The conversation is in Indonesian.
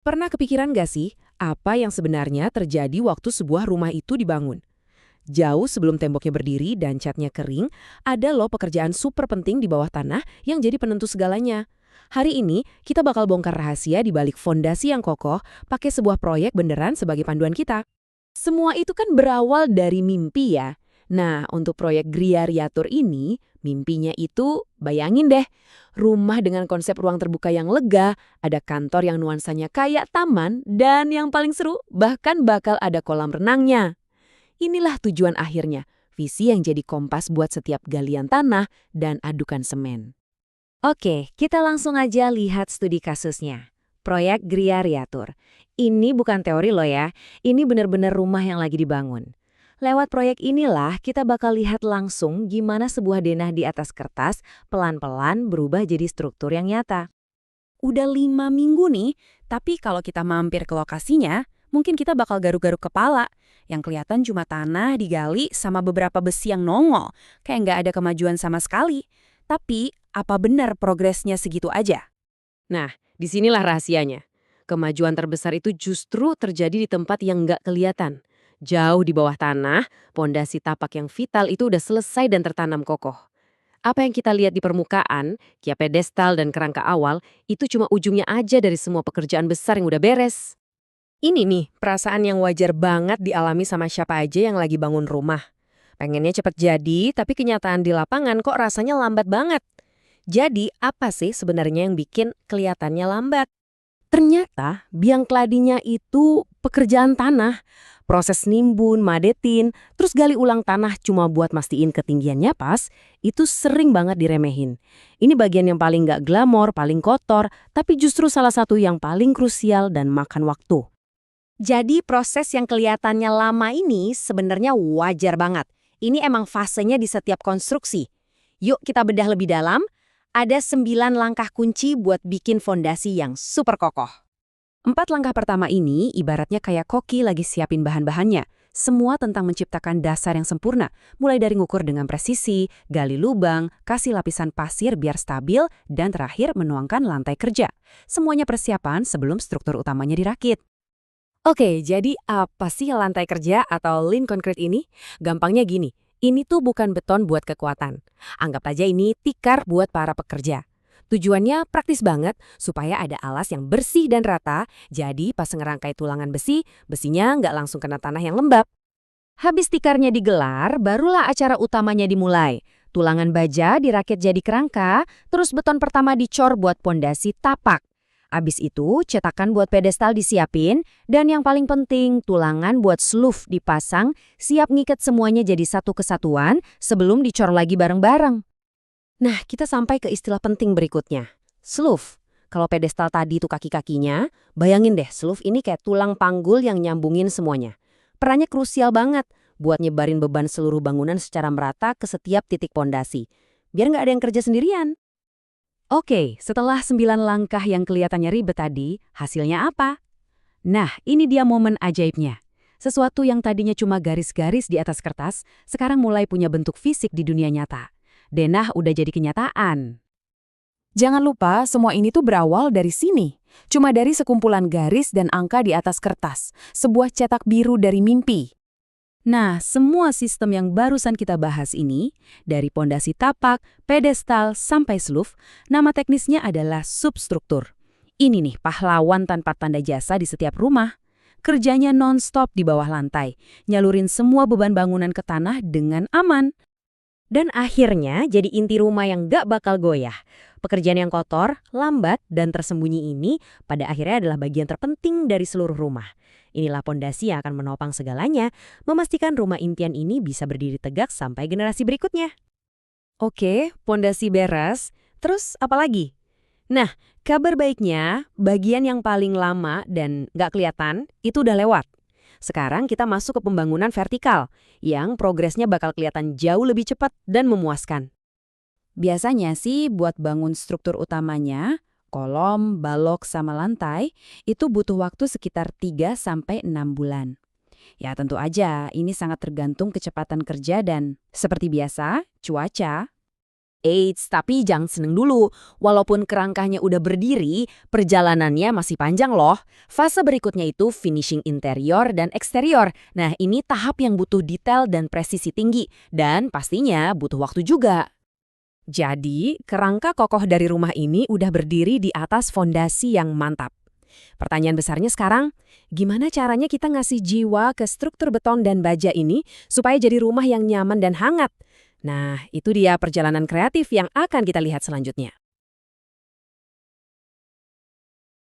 Pernah kepikiran gak sih, apa yang sebenarnya terjadi waktu sebuah rumah itu dibangun? Jauh sebelum temboknya berdiri dan catnya kering, ada loh pekerjaan super penting di bawah tanah yang jadi penentu segalanya. Hari ini, kita bakal bongkar rahasia di balik fondasi yang kokoh, pakai sebuah proyek beneran sebagai panduan kita. Semua itu kan berawal dari mimpi ya. Nah, untuk proyek Gria Riatur ini, mimpinya itu, bayangin deh, rumah dengan konsep ruang terbuka yang lega, ada kantor yang nuansanya kayak taman, dan yang paling seru, bahkan bakal ada kolam renangnya. Inilah tujuan akhirnya, visi yang jadi kompas buat setiap galian tanah dan adukan semen. Oke, kita langsung aja lihat studi kasusnya. Proyek Gria Riatur. Ini bukan teori loh ya, ini benar-benar rumah yang lagi dibangun. Lewat proyek inilah kita bakal lihat langsung gimana sebuah denah di atas kertas pelan-pelan berubah jadi struktur yang nyata. Udah 5 minggu nih, tapi kalau kita mampir ke lokasinya, mungkin kita bakal garuk-garuk kepala. Yang kelihatan cuma tanah digali sama beberapa besi yang nongol, kayak nggak ada kemajuan sama sekali. Tapi, apa benar progresnya segitu aja? Nah, disinilah rahasianya. Kemajuan terbesar itu justru terjadi di tempat yang nggak kelihatan. Jauh di bawah tanah, pondasi tapak yang vital itu udah selesai dan tertanam kokoh. Apa yang kita lihat di permukaan, kayak pedestal dan kerangka awal, itu cuma ujungnya aja dari semua pekerjaan besar yang udah beres. Ini nih, perasaan yang wajar banget dialami sama siapa aja yang lagi bangun rumah. Pengennya cepet jadi, tapi kenyataan di lapangan kok rasanya lambat banget. Jadi, apa sih sebenarnya yang bikin kelihatannya lambat? Ternyata, biang keladinya itu pekerjaan tanah. Proses nimbun, madetin, terus gali ulang tanah cuma buat mastiin ketinggiannya pas, itu sering banget diremehin. Ini bagian yang paling nggak glamor, paling kotor, tapi justru salah satu yang paling krusial dan makan waktu. Jadi proses yang kelihatannya lama ini sebenarnya wajar banget. Ini emang fasenya di setiap konstruksi. Yuk kita bedah lebih dalam. Ada 9 langkah kunci buat bikin fondasi yang super kokoh. 4 langkah pertama ini ibaratnya kayak koki lagi siapin bahan-bahannya. Semua tentang menciptakan dasar yang sempurna, mulai dari ngukur dengan presisi, gali lubang, kasih lapisan pasir biar stabil, dan terakhir menuangkan lantai kerja. Semuanya persiapan sebelum struktur utamanya dirakit. Oke, jadi apa sih lantai kerja atau lean concrete ini? Gampangnya gini, ini tuh bukan beton buat kekuatan. Anggap aja ini tikar buat para pekerja. Tujuannya praktis banget, supaya ada alas yang bersih dan rata, jadi pas ngerangkai tulangan besi, besinya nggak langsung kena tanah yang lembab. Habis tikarnya digelar, barulah acara utamanya dimulai. Tulangan baja dirakit jadi kerangka, terus beton pertama dicor buat pondasi tapak. Abis itu, cetakan buat pedestal disiapin, dan yang paling penting, tulangan buat sloof dipasang, siap ngikat semuanya jadi satu kesatuan sebelum dicor lagi bareng-bareng. Nah, kita sampai ke istilah penting berikutnya. Sloof. Kalau pedestal tadi itu kaki-kakinya, bayangin deh, sloof ini kayak tulang panggul yang nyambungin semuanya. Perannya krusial banget buat nyebarin beban seluruh bangunan secara merata ke setiap titik pondasi. Biar nggak ada yang kerja sendirian. Oke, setelah 9 langkah yang kelihatannya ribet tadi, hasilnya apa? Nah, ini dia momen ajaibnya. Sesuatu yang tadinya cuma garis-garis di atas kertas, sekarang mulai punya bentuk fisik di dunia nyata. Denah udah jadi kenyataan. Jangan lupa, semua ini tuh berawal dari sini. Cuma dari sekumpulan garis dan angka di atas kertas. Sebuah cetak biru dari mimpi. Nah, semua sistem yang barusan kita bahas ini, dari pondasi tapak, pedestal, sampai sloof, nama teknisnya adalah substruktur. Ini nih pahlawan tanpa tanda jasa di setiap rumah. Kerjanya non-stop di bawah lantai, nyalurin semua beban bangunan ke tanah dengan aman. Dan akhirnya jadi inti rumah yang gak bakal goyah. Pekerjaan yang kotor, lambat, dan tersembunyi ini pada akhirnya adalah bagian terpenting dari seluruh rumah. Inilah pondasi yang akan menopang segalanya, memastikan rumah impian ini bisa berdiri tegak sampai generasi berikutnya. Oke, pondasi beres. Terus apa lagi? Nah, kabar baiknya, bagian yang paling lama dan nggak kelihatan itu udah lewat. Sekarang kita masuk ke pembangunan vertikal, yang progresnya bakal kelihatan jauh lebih cepat dan memuaskan. Biasanya sih buat bangun struktur utamanya, kolom, balok, sama lantai, itu butuh waktu sekitar 3 sampai 6 bulan. Ya tentu aja, ini sangat tergantung kecepatan kerja dan, seperti biasa, cuaca. Eits, tapi jangan seneng dulu. Walaupun kerangkanya udah berdiri, perjalanannya masih panjang loh. Fase berikutnya itu finishing interior dan eksterior. Nah, ini tahap yang butuh detail dan presisi tinggi. Dan pastinya butuh waktu juga. Jadi, kerangka kokoh dari rumah ini udah berdiri di atas fondasi yang mantap. Pertanyaan besarnya sekarang, gimana caranya kita ngasih jiwa ke struktur beton dan baja ini supaya jadi rumah yang nyaman dan hangat? Nah, itu dia perjalanan kreatif yang akan kita lihat selanjutnya.